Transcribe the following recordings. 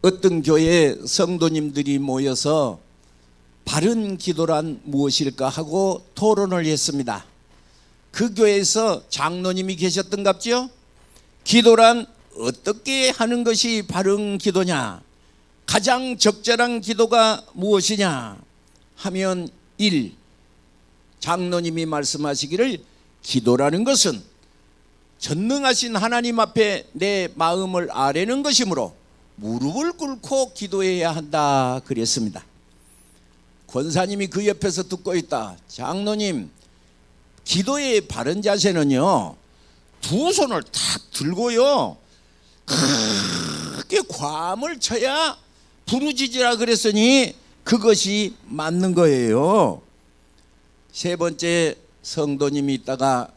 어떤 교회 성도님들이 모여서 바른 기도란 무엇일까 하고 토론을 했습니다. 그 교회에서 장로님이 계셨던갑죠. 기도란 어떻게 하는 것이 바른 기도냐, 가장 적절한 기도가 무엇이냐 하면 1. 장로님이 말씀하시기를 기도라는 것은 전능하신 하나님 앞에 내 마음을 아뢰는 것이므로 무릎을 꿇고 기도해야 한다 그랬습니다. 권사님이 그 옆에서 듣고 있다. 장로님, 기도의 바른 자세는요, 두 손을 탁 들고요 크게 괌을 쳐야 부르짖으라 그랬으니 그것이 맞는 거예요. 세 번째, 성도님이 있다가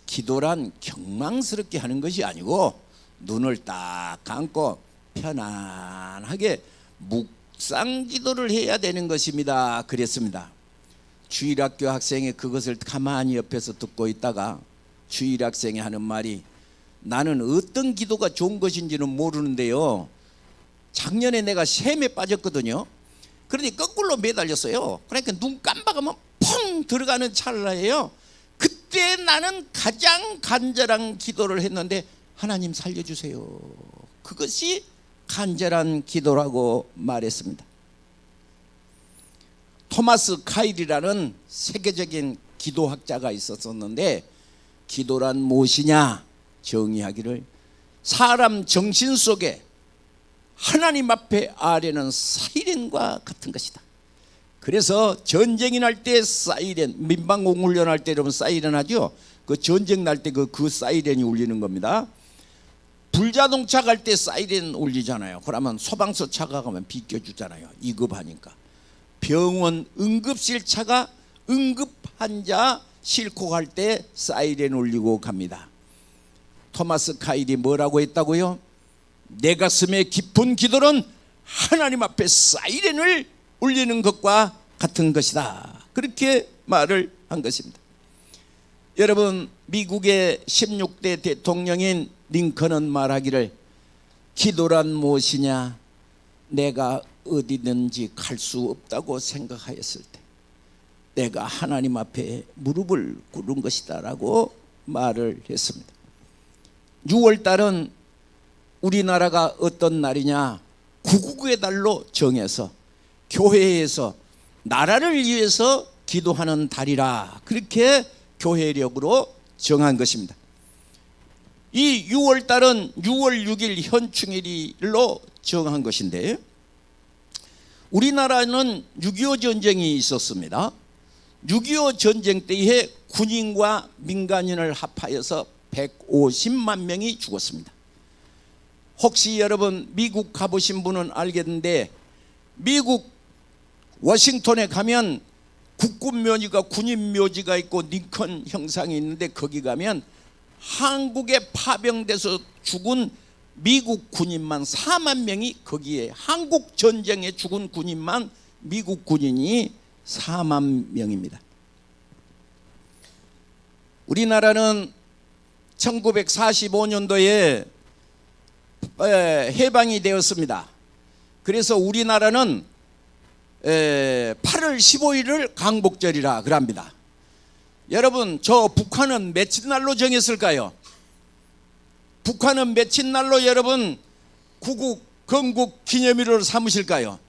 기도란 경망스럽게 하는 것이 아니고 눈을 딱 감고 편안하게 묵상 기도를 해야 되는 것입니다 그랬습니다. 주일학교 학생이 그것을 가만히 옆에서 듣고 있다가 주일학생이 하는 말이, 나는 어떤 기도가 좋은 것인지는 모르는데요, 작년에 내가 샘에 빠졌거든요. 그러니 거꾸로 매달렸어요. 그러니까 눈 깜박하면 펑 들어가는 찰나예요. 그때 나는 가장 간절한 기도를 했는데 하나님 살려주세요. 그것이 간절한 기도라고 말했습니다. 토마스 카일이라는 세계적인 기도학자가 있었었는데, 기도란 무엇이냐 정의하기를 사람 정신 속에 하나님 앞에 아뢰는 사이렌과 같은 것이다. 그래서 전쟁이 날 때 사이렌, 민방공 훈련할 때 여러분 사이렌 하죠. 그 전쟁 날 때 그 사이렌이 울리는 겁니다. 불자동차 갈 때 사이렌 울리잖아요. 그러면 소방서 차가 가면 비켜주잖아요. 2급 하니까. 병원 응급실 차가 응급 환자 싣고 갈 때 사이렌 울리고 갑니다. 토마스 카일이 뭐라고 했다고요? 내 가슴의 깊은 기도는 하나님 앞에 사이렌을 울리는 것과 같은 것이다. 그렇게 말을 한 것입니다. 여러분, 미국의 16대 대통령인 링컨은 말하기를 기도란 무엇이냐, 내가 어디든지 갈 수 없다고 생각하였을 때 내가 하나님 앞에 무릎을 꿇은 것이다 라고 말을 했습니다. 6월달은 우리나라가 어떤 날이냐, 구국의 달로 정해서 교회에서 나라를 위해서 기도하는 달이라 그렇게 교회력으로 정한 것입니다. 이 6월달은 6월 6일 현충일로 정한 것인데, 우리나라는 6.25 전쟁이 있었습니다. 6.25 전쟁 때에 군인과 민간인을 합하여서 150만 명이 죽었습니다. 혹시 여러분 미국 가보신 분은 알겠는데, 미국 워싱턴에 가면 국군 묘지가, 군인 묘지가 있고 링컨 형상이 있는데, 거기 가면 한국에 파병돼서 죽은 미국 군인만 4만 명이 거기에, 한국 전쟁에 죽은 군인만 미국 군인이 4만 명입니다. 우리나라는 1945년도에 해방이 되었습니다. 그래서 우리나라는 8월 15일을 광복절이라 그럽니다. 여러분, 저 북한은 며칠 날로 정했을까요? 북한은 며칠 날로 여러분 구국 건국 기념일을 삼으실까요?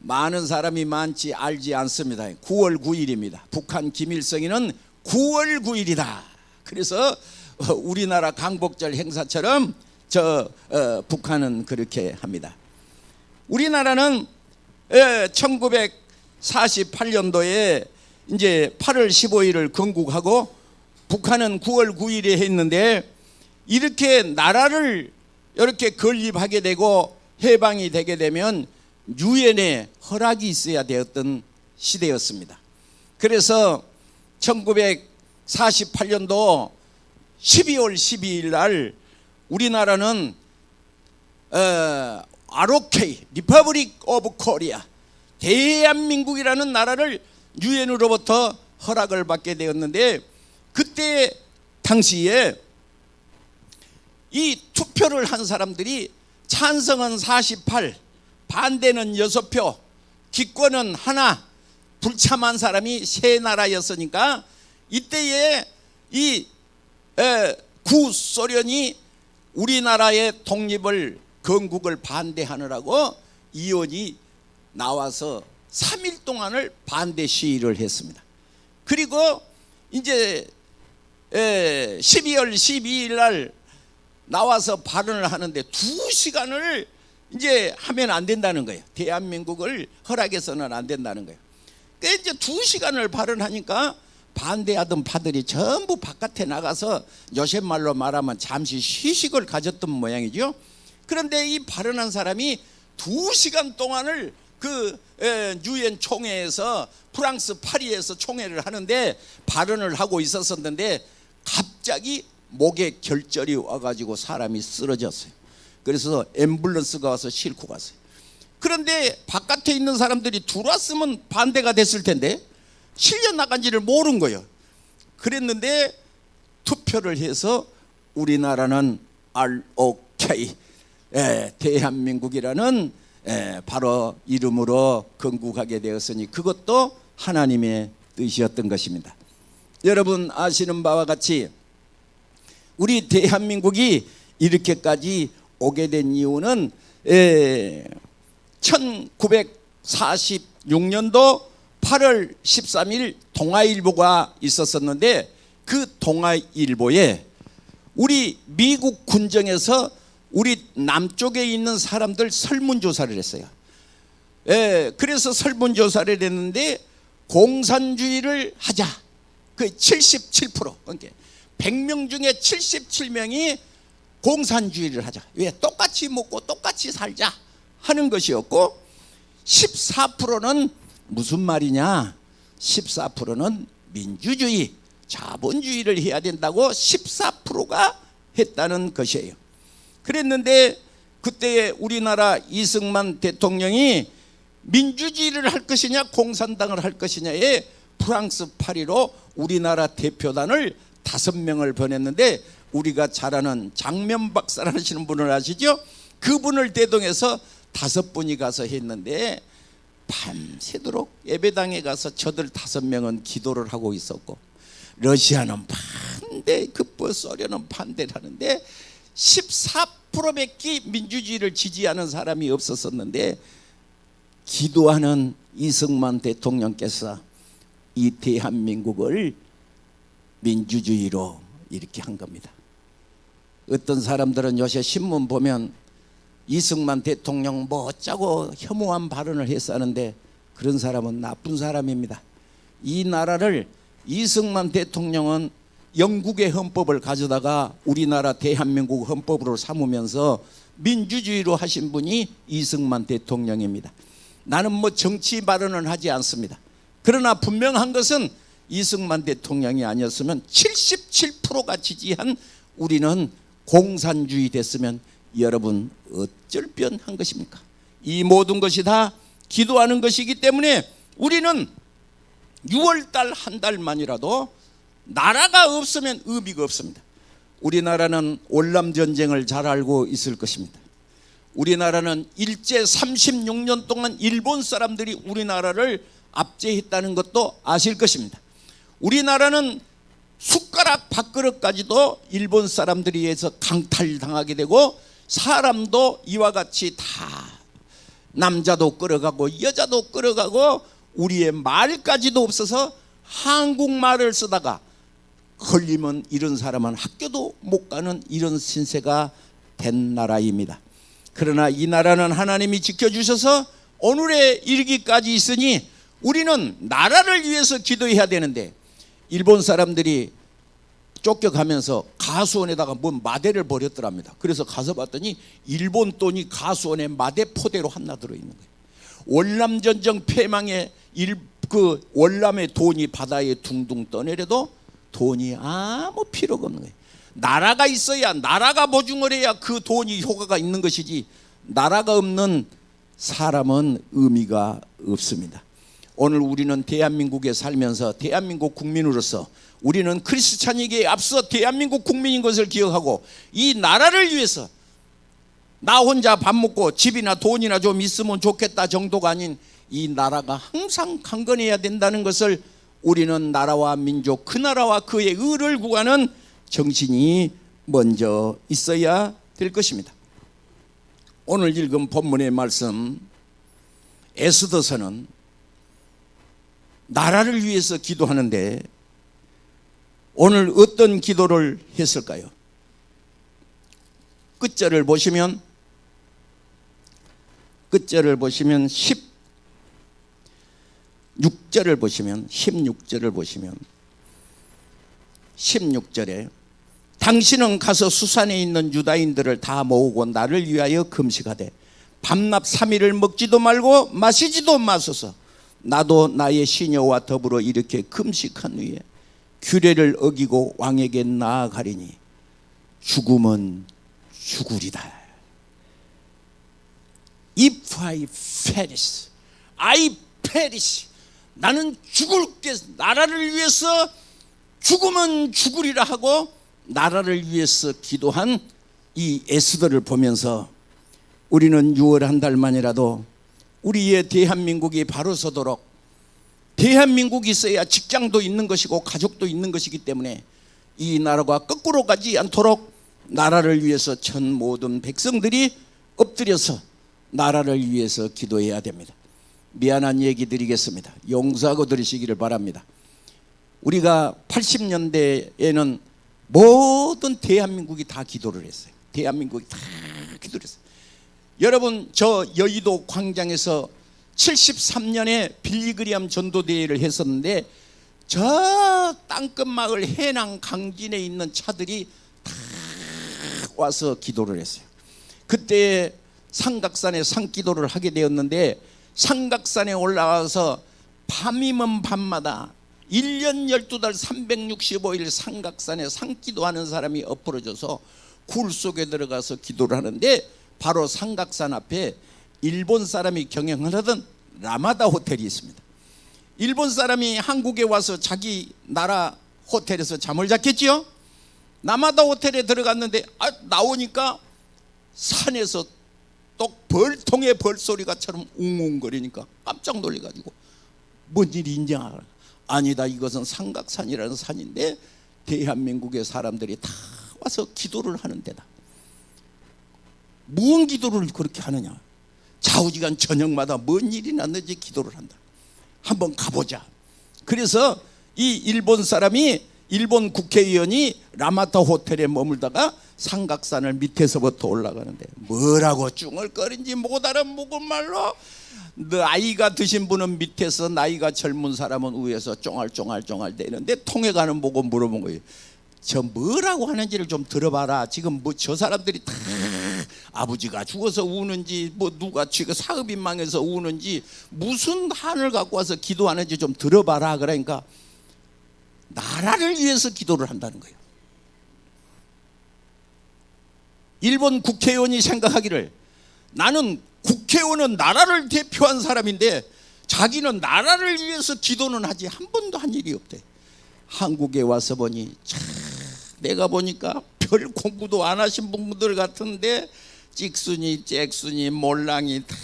많은 사람이 많지 알지 않습니다. 9월 9일입니다. 북한 김일성이는 9월 9일이다. 그래서 우리나라 광복절 행사처럼 북한은 그렇게 합니다. 우리나라는 1948년도에 이제 8월 15일을 건국하고 북한은 9월 9일에 했는데, 이렇게 나라를 이렇게 건립하게 되고 해방이 되게 되면 유엔의 허락이 있어야 되었던 시대였습니다. 그래서 1948년도 12월 12일 날 우리나라는 ROK, 리퍼블릭 오브 코리아, 대한민국이라는 나라를 유엔으로부터 허락을 받게 되었는데, 그때 당시에 이 투표를 한 사람들이 찬성은 48, 반대는 6표, 기권은 하나, 불참한 사람이 3나라였으니까 이때에 이 구소련이 우리나라의 독립을 건국을 반대하느라고 이원이 나와서 3일 동안을 반대 시위를 했습니다. 그리고 이제 12월 12일 날 나와서 발언을 하는데 2시간을 이제 하면 안 된다는 거예요. 대한민국을 허락해서는 안 된다는 거예요. 그러니까 이제 2시간을 발언하니까 반대하던 파들이 전부 바깥에 나가서 요새 말로 말하면 잠시 휴식을 가졌던 모양이죠. 그런데 이 발언한 사람이 2시간 동안을 그 유엔 총회에서 프랑스 파리에서 총회를 하는데 발언을 하고 있었는데 갑자기 목에 결절이 와가지고 사람이 쓰러졌어요. 그래서 앰뷸런스가 와서 싣고 갔어요. 그런데 바깥에 있는 사람들이 들어왔으면 반대가 됐을 텐데 실려 나간지를 모른 거예요. 그랬는데 투표를 해서 우리나라는 ROK 대한민국이라는 바로 이름으로 건국하게 되었으니 그것도 하나님의 뜻이었던 것입니다. 여러분 아시는 바와 같이 우리 대한민국이 이렇게까지 오게 된 이유는 1946년도 8월 13일 동아일보가 있었었는데 그 동아일보에 우리 미국 군정에서 우리 남쪽에 있는 사람들 설문조사를 했어요. 그래서 설문조사를 했는데 공산주의를 하자. 그 77%, 그러니까 100명 중에 77명이 공산주의를 하자. 왜? 똑같이 먹고 똑같이 살자 하는 것이었고 14%는 무슨 말이냐? 14%는 민주주의, 자본주의를 해야 된다고 14%가 했다는 것이에요. 그랬는데 그때 우리나라 이승만 대통령이 민주주의를 할 것이냐 공산당을 할 것이냐에 프랑스 파리로 우리나라 대표단을 5명을 보냈는데 우리가 잘 아는 장면 박사라시는 분을 아시죠? 그분을 대동해서 5분이 가서 했는데 밤새도록 예배당에 가서 저들 5명은 기도를 하고 있었고 러시아는 반대, 소련은 반대를 하는데 14%밖에 민주주의를 지지하는 사람이 없었었는데 기도하는 이승만 대통령께서 이 대한민국을 민주주의로 이렇게 한 겁니다. 어떤 사람들은 요새 신문 보면 이승만 대통령 뭐 어쩌고 혐오한 발언을 했었는데 그런 사람은 나쁜 사람입니다. 이 나라를 이승만 대통령은 영국의 헌법을 가져다가 우리나라 대한민국 헌법으로 삼으면서 민주주의로 하신 분이 이승만 대통령입니다. 나는 뭐 정치 발언은 하지 않습니다. 그러나 분명한 것은 이승만 대통령이 아니었으면 77%가 지지한 우리는 공산주의 됐으면 여러분 어쩔 뻔한 것입니까? 이 모든 것이 다 기도하는 것이기 때문에 우리는 6월달 한 달만이라도 나라가 없으면 의미가 없습니다. 우리나라는 월남전쟁을 잘 알고 있을 것입니다. 우리나라는 일제 36년 동안 일본 사람들이 우리나라를 압제했다는 것도 아실 것입니다. 우리나라는 숟가락 밥그릇까지도 일본 사람들에 의해서 강탈당하게 되고 사람도 이와 같이 다 남자도 끌어가고 여자도 끌어가고 우리의 말까지도 없어서 한국말을 쓰다가 걸리면 이런 사람은 학교도 못 가는 이런 신세가 된 나라입니다. 그러나 이 나라는 하나님이 지켜주셔서 오늘에 이르기까지 있으니 우리는 나라를 위해서 기도해야 되는데 일본 사람들이 쫓겨가면서 가수원에다가 뭔 마대를 버렸더랍니다. 그래서 가서 봤더니 일본 돈이 가수원에 마대 포대로 하나 들어있는 거예요. 월남전쟁 폐망에 그 월남의 돈이 바다에 둥둥 떠내려도 돈이 아무 필요가 없는 거예요. 나라가 있어야 나라가 보증을 해야 그 돈이 효과가 있는 것이지 나라가 없는 사람은 의미가 없습니다. 오늘 우리는 대한민국에 살면서 대한민국 국민으로서 우리는 크리스찬에게 앞서 대한민국 국민인 것을 기억하고 이 나라를 위해서 나 혼자 밥 먹고 집이나 돈이나 좀 있으면 좋겠다 정도가 아닌 이 나라가 항상 강건해야 된다는 것을 우리는 나라와 민족, 그 나라와 그의 의를 구하는 정신이 먼저 있어야 될 것입니다. 오늘 읽은 본문의 말씀 에스더서는 나라를 위해서 기도하는데 오늘 어떤 기도를 했을까요? 끝절을 보시면 16절을 보시면 16절에 당신은 가서 수산에 있는 유다인들을 다 모으고 나를 위하여 금식하되 밤낮 3일을 먹지도 말고 마시지도 마소서. 나도 나의 시녀와 더불어 이렇게 금식한 후에 규례를 어기고 왕에게 나아가리니 죽음은 죽으리다. If I perish, I perish. 나는 죽을게. 나라를 위해서 죽으면 죽으리라 하고 나라를 위해서 기도한 이 에스더를 보면서 우리는 6월 한 달만이라도 우리의 대한민국이 바로 서도록, 대한민국이 있어야 직장도 있는 것이고 가족도 있는 것이기 때문에 이 나라가 거꾸로 가지 않도록 나라를 위해서 전 모든 백성들이 엎드려서 나라를 위해서 기도해야 됩니다. 미안한 얘기 드리겠습니다. 용서하고 들으시기를 바랍니다. 우리가 80년대에는 모든 대한민국이 다 기도를 했어요. 대한민국이 다 기도를 했어요. 여러분, 저 여의도 광장에서 73년에 빌리그리암 전도대회를 했었는데 저 땅끝마을 해남 강진에 있는 차들이 다 와서 기도를 했어요. 그때 삼각산에 산기도를 하게 되었는데 삼각산에 올라와서 밤이면 밤마다 1년 12달 365일 삼각산에 산기도하는 사람이 엎어져서 굴 속에 들어가서 기도를 하는데 바로 삼각산 앞에 일본 사람이 경영을 하던 라마다 호텔이 있습니다. 일본 사람이 한국에 와서 자기 나라 호텔에서 잠을 잤겠지요. 라마다 호텔에 들어갔는데 나오니까 산에서 또 벌통의 벌소리가처럼 웅웅거리니까 깜짝 놀래가지고 뭔 일이 있냐. 아니다, 이것은 삼각산이라는 산인데 대한민국의 사람들이 다 와서 기도를 하는 데다. 무슨 기도를 그렇게 하느냐. 좌우지간 저녁마다 뭔 일이 났는지 기도를 한다. 한번 가보자. 그래서 이 일본 사람이, 일본 국회의원이 라마타 호텔에 머물다가 삼각산을 밑에서부터 올라가는데 뭐라고 쭝얼거린지 못 알아먹은 말로 나이가 드신 분은 밑에서, 나이가 젊은 사람은 위에서 쫑알쫑알 대는데 통해가는 보고 물어본 거예요. 저 뭐라고 하는지를 좀 들어봐라. 지금 뭐 저 사람들이 다 아버지가 죽어서 우는지, 뭐 누가 지금 사업이 망해서 우는지, 무슨 한을 갖고 와서 기도하는지 좀 들어봐라. 그러니까 나라를 위해서 기도를 한다는 거예요. 일본 국회의원이 생각하기를 나는 국회의원은 나라를 대표한 사람인데 자기는 나라를 위해서 기도는 하지 한 번도 한 일이 없대. 한국에 와서 보니 참 내가 보니까 별 공부도 안 하신 분들 같은데 찍순이 잭순이 몰랑이 다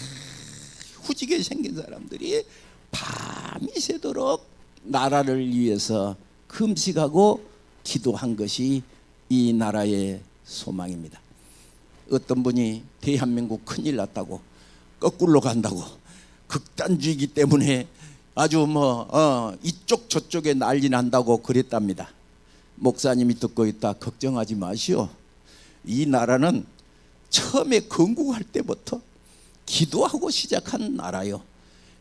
후지게 생긴 사람들이 밤이 새도록 나라를 위해서 금식하고 기도한 것이 이 나라의 소망입니다. 어떤 분이 대한민국 큰일 났다고, 거꾸로 간다고, 극단주의이기 때문에 아주 이쪽 저쪽에 난리 난다고 그랬답니다. 목사님이 듣고 있다. 걱정하지 마시오. 이 나라는 처음에 건국할 때부터 기도하고 시작한 나라요.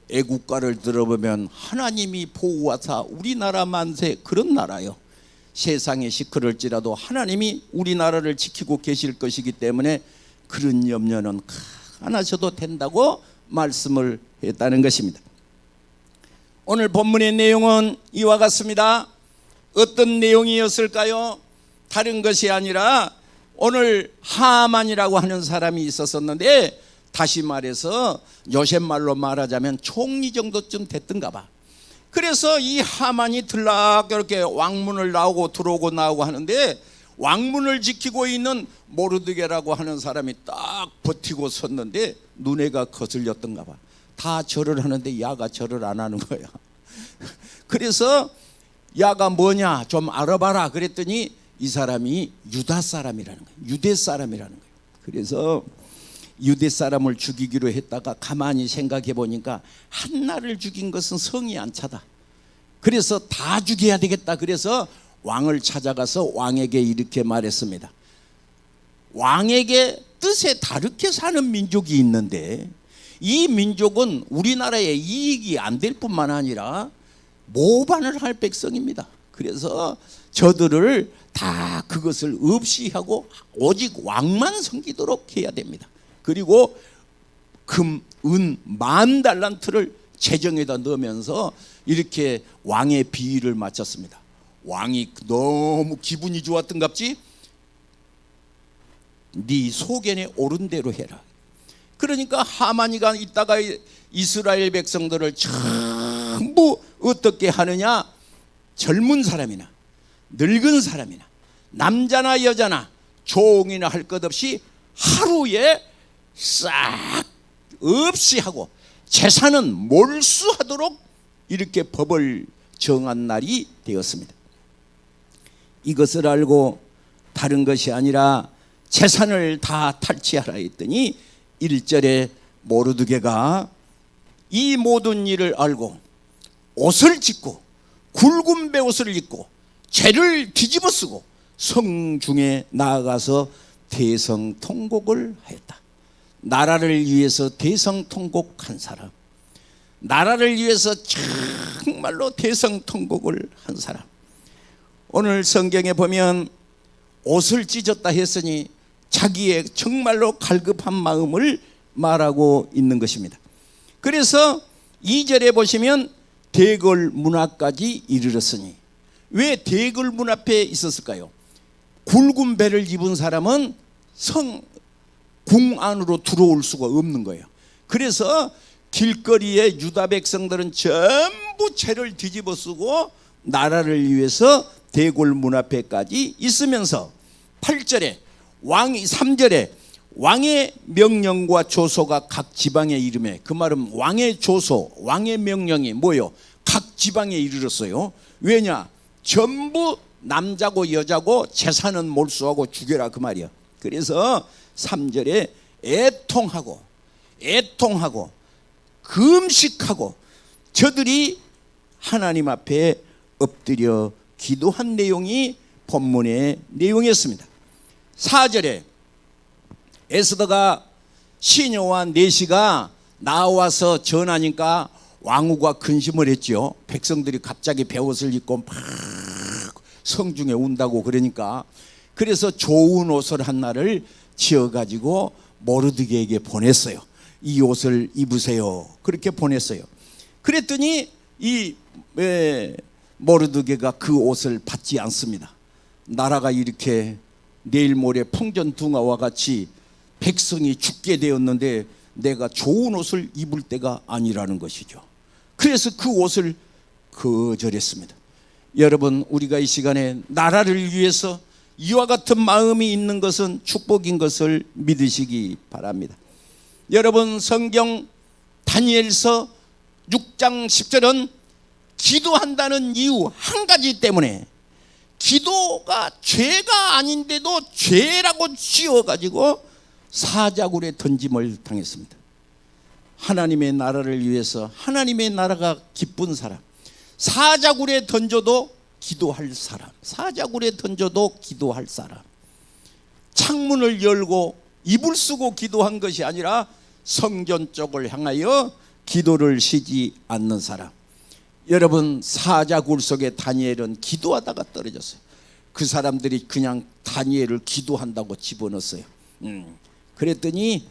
애국가를 들어보면 하나님이 보호하사 우리나라 만세, 그런 나라요. 세상에 시끄러울지라도 하나님이 우리나라를 지키고 계실 것이기 때문에 그런 염려는 안 하셔도 된다고 말씀을 했다는 것입니다. 오늘 본문의 내용은 이와 같습니다. 어떤 내용이었을까요? 다른 것이 아니라 오늘 하만이라고 하는 사람이 있었었는데, 다시 말해서 요새 말로 말하자면 총리 정도쯤 됐던가 봐. 그래서 이 하만이 들락 이렇게 왕문을 나오고 들어오고 나오고 하는데 왕문을 지키고 있는 모르드게라고 하는 사람이 딱 버티고 섰는데 눈에가 거슬렸던가 봐. 다 절을 하는데 야가 절을 안 하는 거야. 그래서 야가 뭐냐 좀 알아봐라 그랬더니 이 사람이 유다 사람이라는 거예요. 유대 사람이라는 거예요. 그래서 유대 사람을 죽이기로 했다가 가만히 생각해 보니까 한나를 죽인 것은 성이 안 차다. 그래서 다 죽여야 되겠다. 그래서 왕을 찾아가서 왕에게 이렇게 말했습니다. 왕에게 뜻에 다르게 사는 민족이 있는데 이 민족은 우리나라에 이익이 안 될 뿐만 아니라 모반을 할 백성입니다. 그래서 저들을 다 그것을 없이 하고 오직 왕만 섬기도록 해야 됩니다. 그리고 금, 은 10,000달란트를 재정에다 넣으면서 이렇게 왕의 비위를 마쳤습니다. 왕이 너무 기분이 좋았던갑지. 네 소견에 옳은 대로 해라. 그러니까 하만이가 있다가 이스라엘 백성들을 전부 어떻게 하느냐. 젊은 사람이나 늙은 사람이나 남자나 여자나 종이나 할 것 없이 하루에 싹 없이 하고 재산은 몰수하도록 이렇게 법을 정한 날이 되었습니다. 이것을 알고 다른 것이 아니라 재산을 다 탈취하라 했더니 1절에 모르드게가 이 모든 일을 알고 옷을 찢고 굵은 베옷을 입고 죄를 뒤집어 쓰고 성중에 나아가서 대성통곡을 하였다. 나라를 위해서 대성통곡한 사람, 나라를 위해서 정말로 대성통곡을 한 사람. 오늘 성경에 보면 옷을 찢었다 했으니 자기의 정말로 갈급한 마음을 말하고 있는 것입니다. 그래서 2절에 보시면 대궐 문 앞까지 이르렀으니, 왜 대궐 문 앞에 있었을까요? 굵은 배를 입은 사람은 궁 안으로 들어올 수가 없는 거예요. 그래서 길거리에 유다 백성들은 전부 죄를 뒤집어 쓰고 나라를 위해서 대궐 문 앞에까지 있으면서 8절에 3절에 왕의 명령과 조소가 각 지방에 이름에, 그 말은 왕의 조소, 왕의 명령이 뭐요? 각 지방에 이르렀어요. 왜냐? 전부 남자고 여자고 재산은 몰수하고 죽여라 그 말이야. 그래서 3절에 애통하고 금식하고 저들이 하나님 앞에 엎드려 기도한 내용이 본문의 내용이었습니다. 4절에 에스더가 시녀와 내시가 나와서 전하니까 왕후가 근심을 했죠. 백성들이 갑자기 베옷을 입고 막 성중에 운다고 그러니까, 그래서 좋은 옷을 하나를 지어가지고 모르드게에게 보냈어요. 이 옷을 입으세요. 그렇게 보냈어요. 그랬더니 이 모르드게가 그 옷을 받지 않습니다. 나라가 이렇게 내일 모레 풍전등화와 같이 백성이 죽게 되었는데 내가 좋은 옷을 입을 때가 아니라는 것이죠. 그래서 그 옷을 거절했습니다. 여러분, 우리가 이 시간에 나라를 위해서 이와 같은 마음이 있는 것은 축복인 것을 믿으시기 바랍니다. 여러분, 성경 다니엘서 6장 10절은 기도한다는 이유 한 가지 때문에, 기도가 죄가 아닌데도 죄라고 지어가지고 사자굴에 던짐을 당했습니다. 하나님의 나라를 위해서, 하나님의 나라가 기쁜 사람, 사자굴에 던져도 기도할 사람, 사자굴에 던져도 기도할 사람, 창문을 열고 이불 쓰고 기도한 것이 아니라 성전 쪽을 향하여 기도를 쉬지 않는 사람. 여러분, 사자굴 속에 다니엘은 기도하다가 떨어졌어요. 그 사람들이 그냥 다니엘을 기도한다고 집어넣었어요. 그랬더니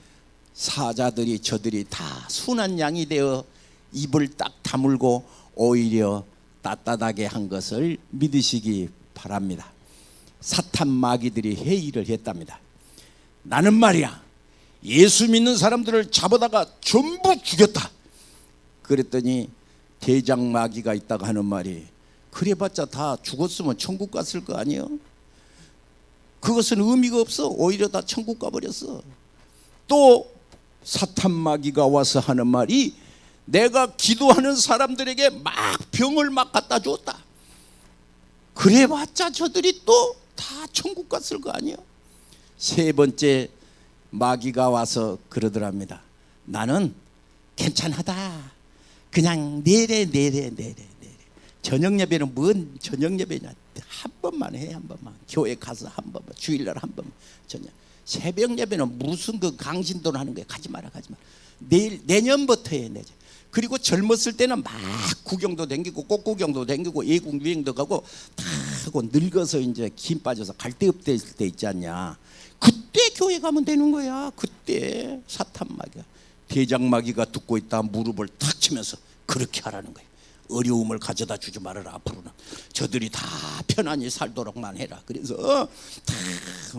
사자들이, 저들이 다 순한 양이 되어 입을 딱 다물고 오히려 따뜻하게 한 것을 믿으시기 바랍니다. 사탄 마귀들이 회의를 했답니다. 나는 말이야, 예수 믿는 사람들을 잡아다가 전부 죽였다. 그랬더니 대장 마귀가 있다가 하는 말이, 그래봤자 다 죽었으면 천국 갔을 거 아니에요? 그것은 의미가 없어. 오히려 다 천국 가버렸어. 또 사탄 마귀가 와서 하는 말이 내가 기도하는 사람들에게 막 병을 막 갖다 줬다. 그래봤자 저들이 또 다 천국 갔을 거 아니야. 세 번째 마귀가 와서 그러더랍니다. 나는 괜찮하다. 그냥 내래. 저녁 예배는 뭔 저녁 예배냐. 한 번만 해. 한 번만. 교회 가서 한 번만. 주일날 한 번만. 저녁. 새벽 예배는 무슨 그 강신도를 하는 거야. 가지 마라. 내년부터 해. 내년. 그리고 젊었을 때는 막 구경도 댕기고 꽃구경도 댕기고 예국 유행도 가고 다 하고 늙어서 이제 힘 빠져서 갈 데 없을 때 있지 않냐. 그때 교회 가면 되는 거야. 그때 사탄 마귀가 대장 마귀가 듣고 있다 무릎을 탁 치면서 그렇게 하라는 거야. 어려움을 가져다 주지 말아라. 앞으로는 저들이 다 편안히 살도록만 해라. 그래서 다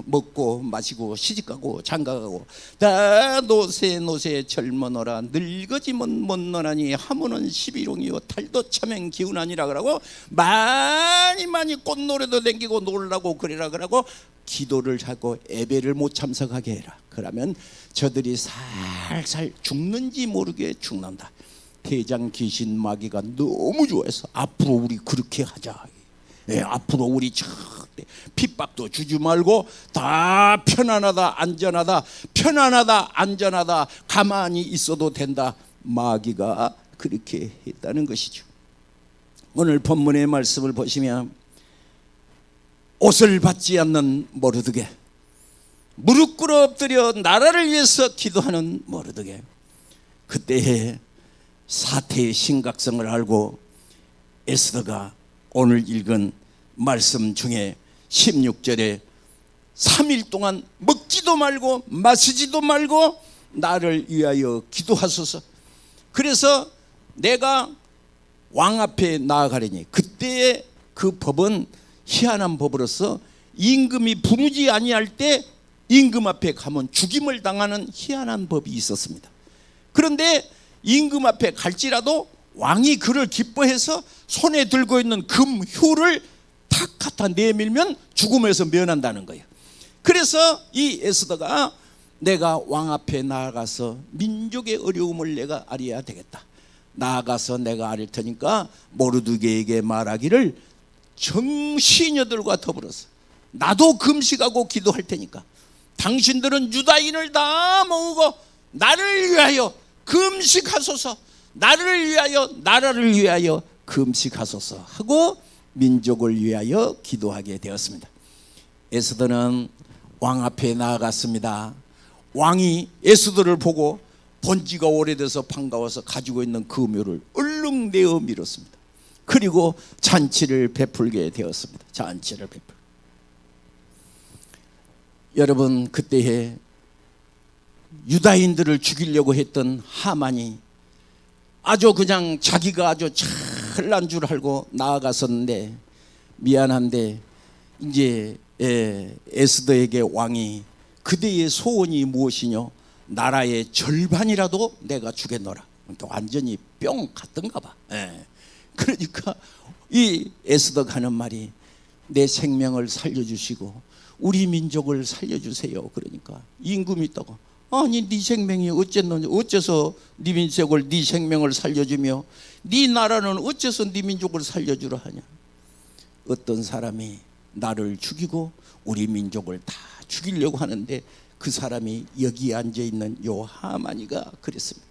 먹고 마시고 시집가고 장가가고 다 노세 젊어노라 늙어지면 못 너나니 하모는 11홍이요 탈도 참행 기운하니라 그러고 많이 꽃노래도 댕기고 놀라고 그래라 그러고 기도를 하고 예배를 못 참석하게 해라. 그러면 저들이 살살 죽는지 모르게 죽는다. 대장 귀신 마귀가 너무 좋아해서 앞으로 우리 그렇게 하자. 앞으로 우리 절대 핍박도 주지 말고 다 편안하다 안전하다 가만히 있어도 된다. 마귀가 그렇게 했다는 것이죠. 오늘 본문의 말씀을 보시면 옷을 받지 않는 모르드게, 무릎 꿇어 엎드려 나라를 위해서 기도하는 모르드게, 그때의 사태의 심각성을 알고 에스더가 오늘 읽은 말씀 중에 16절에 3일 동안 먹지도 말고 마시지도 말고 나를 위하여 기도하소서. 그래서 내가 왕 앞에 나아가려니, 그때의 그 법은 희한한 법으로서 임금이 부르지 아니할 때 임금 앞에 가면 죽임을 당하는 희한한 법이 있었습니다. 그런데 임금 앞에 갈지라도 왕이 그를 기뻐해서 손에 들고 있는 금효를 탁 갖다 내밀면 죽음에서 면한다는 거예요. 그래서 이 에스더가 내가 왕 앞에 나아가서 민족의 어려움을 내가 알아야 되겠다. 나아가서 내가 아릴 테니까 모르드게에게 말하기를 정시녀들과 더불어서 나도 금식하고 기도할 테니까 당신들은 유다인을 다 모으고 나를 위하여 금식하소서, 나를 위하여 나라를 위하여 금식하소서 하고 민족을 위하여 기도하게 되었습니다. 에스더는 왕 앞에 나아갔습니다. 왕이 에스더를 보고 본지가 오래돼서 반가워서 가지고 있는 금요를 얼른 내어 밀었습니다. 그리고 잔치를 베풀게 되었습니다. 잔치를 베풀. 여러분, 그때에 유다인들을 죽이려고 했던 하만이 아주 그냥 자기가 아주 잘난 줄 알고 나아갔었는데, 미안한데 이제 에스더에게 왕이 그대의 소원이 무엇이뇨? 나라의 절반이라도 내가 주겠노라. 그러니까 완전히 뿅 갔던가 봐. 그러니까 이 에스더가 하는 말이 내 생명을 살려주시고 우리 민족을 살려주세요. 그러니까 임금이 있다고, 아니 네 생명이 어째서 네 민족을, 네 생명을 살려주며 네 나라는 어째서 네 민족을 살려주라 하냐. 어떤 사람이 나를 죽이고 우리 민족을 다 죽이려고 하는데 그 사람이 여기 앉아있는 요 하만이가 그랬습니다.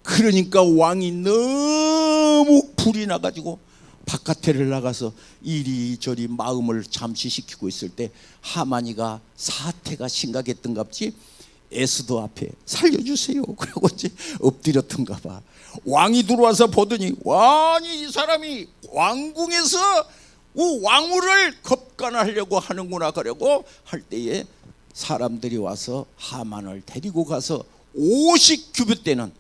그러니까 왕이 너무 불이 나가지고 바깥에를 나가서 이리저리 마음을 잠시시키고 있을 때 하만이가 사태가 심각했던갑지 에스더 앞에 살려주세요 그러고 이제 엎드렸던가 봐. 왕이 들어와서 보더니, 아니 이 사람이 왕궁에서 왕후를 겁간하려고 하는구나 그러고 할 때에 사람들이 와서 하만을 데리고 가서 50규빗 되는,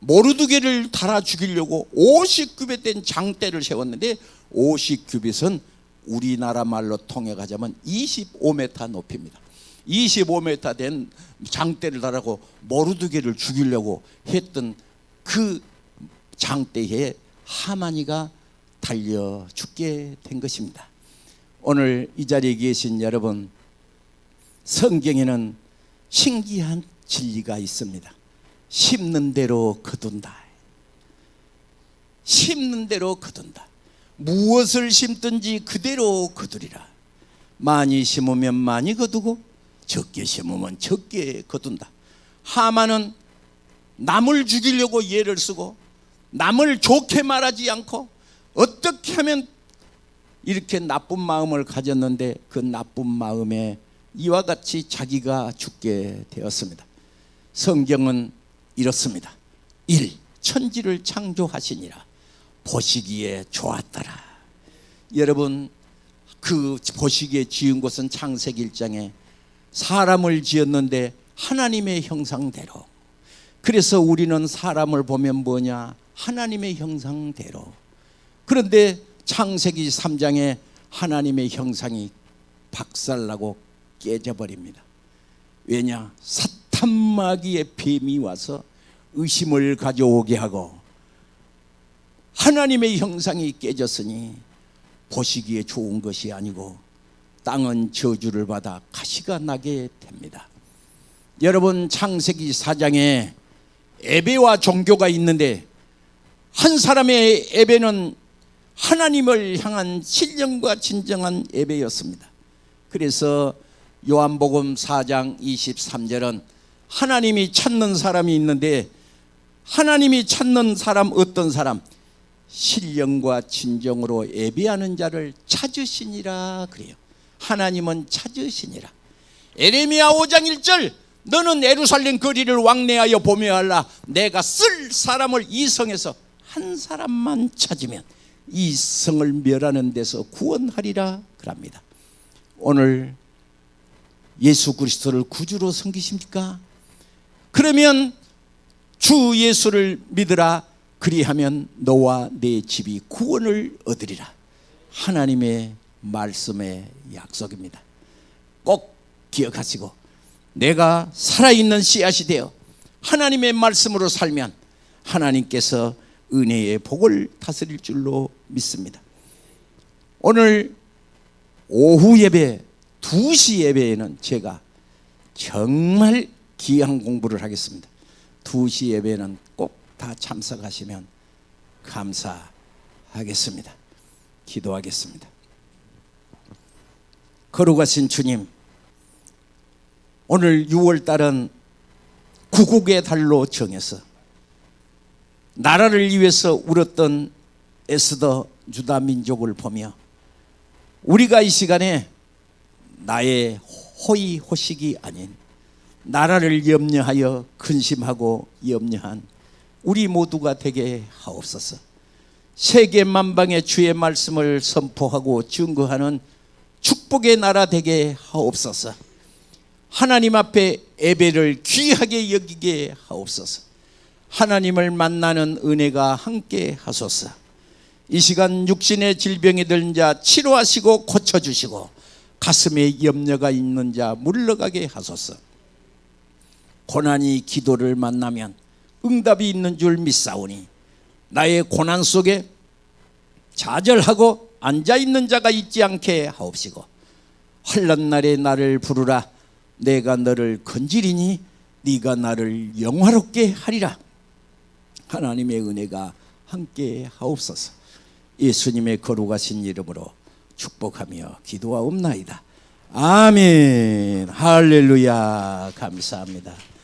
모르드게를 달아 죽이려고 50규빗 된 장대를 세웠는데 50규빗은 우리나라 말로 통역하자면 25m 높이입니다. 25m 된 장대를 달아고 모르드게를 죽이려고 했던 그 장대에 하만이가 달려 죽게 된 것입니다. 오늘 이 자리에 계신 여러분, 성경에는 신기한 진리가 있습니다. 심는 대로 거둔다. 심는 대로 거둔다. 무엇을 심든지 그대로 거두리라. 많이 심으면 많이 거두고 적게 심으면 적게 거둔다. 하만은 남을 죽이려고 예를 쓰고 남을 좋게 말하지 않고 어떻게 하면 이렇게 나쁜 마음을 가졌는데 그 나쁜 마음에 이와 같이 자기가 죽게 되었습니다. 성경은 이렇습니다. 1. 천지를 창조하시니라 보시기에 좋았더라. 여러분, 그 보시기에 지은 것은 창세기 1장에 사람을 지었는데 하나님의 형상대로. 그래서 우리는 사람을 보면 뭐냐? 하나님의 형상대로. 그런데 창세기 3장에 하나님의 형상이 박살나고 깨져버립니다. 왜냐? 사탄 마귀의 뱀이 와서 의심을 가져오게 하고 하나님의 형상이 깨졌으니 보시기에 좋은 것이 아니고 땅은 저주를 받아 가시가 나게 됩니다. 여러분, 창세기 4장에 예배와 종교가 있는데 한 사람의 예배는 하나님을 향한 신령과 진정한 예배였습니다. 그래서 요한복음 4장 23절은 하나님이 찾는 사람이 있는데 하나님이 찾는 사람 어떤 사람? 신령과 진정으로 예배하는 자를 찾으시니라 그래요. 하나님은 찾으시니라. 에레미야 5장 1절 너는 예루살렘 거리를 왕래하여 보며 알라. 내가 쓸 사람을 이 성에서 한 사람만 찾으면 이 성을 멸하는 데서 구원하리라 그럽니다. 오늘 예수 그리스도를 구주로 섬기십니까? 그러면 주 예수를 믿으라. 그리하면 너와 내 집이 구원을 얻으리라. 하나님의 말씀의 약속입니다. 꼭 기억하시고 내가 살아있는 씨앗이 되어 하나님의 말씀으로 살면 하나님께서 은혜의 복을 다스릴 줄로 믿습니다. 오늘 오후 예배 2시 예배에는 제가 정말 귀한 공부를 하겠습니다. 2시 예배는 꼭 다 참석하시면 감사하겠습니다. 기도하겠습니다. 거룩하신 주님, 오늘 6월달은 구국의 달로 정해서 나라를 위해서 울었던 에스더 유다 민족을 보며 우리가 이 시간에 나의 호의호식이 아닌 나라를 염려하여 근심하고 염려한 우리 모두가 되게 하옵소서. 세계 만방에 주의 말씀을 선포하고 증거하는 축복의 나라 되게 하옵소서. 하나님 앞에 예배를 귀하게 여기게 하옵소서. 하나님을 만나는 은혜가 함께 하소서. 이 시간 육신의 질병이 든 자 치료하시고 고쳐주시고 가슴에 염려가 있는 자 물러가게 하소서. 고난이 기도를 만나면 응답이 있는 줄 믿사오니 나의 고난 속에 좌절하고 앉아있는 자가 있지 않게 하옵시고 환난 날에 나를 부르라. 내가 너를 건지리니 네가 나를 영화롭게 하리라. 하나님의 은혜가 함께 하옵소서. 예수님의 거룩하신 이름으로 축복하며 기도하옵나이다. 아멘. 할렐루야. 감사합니다.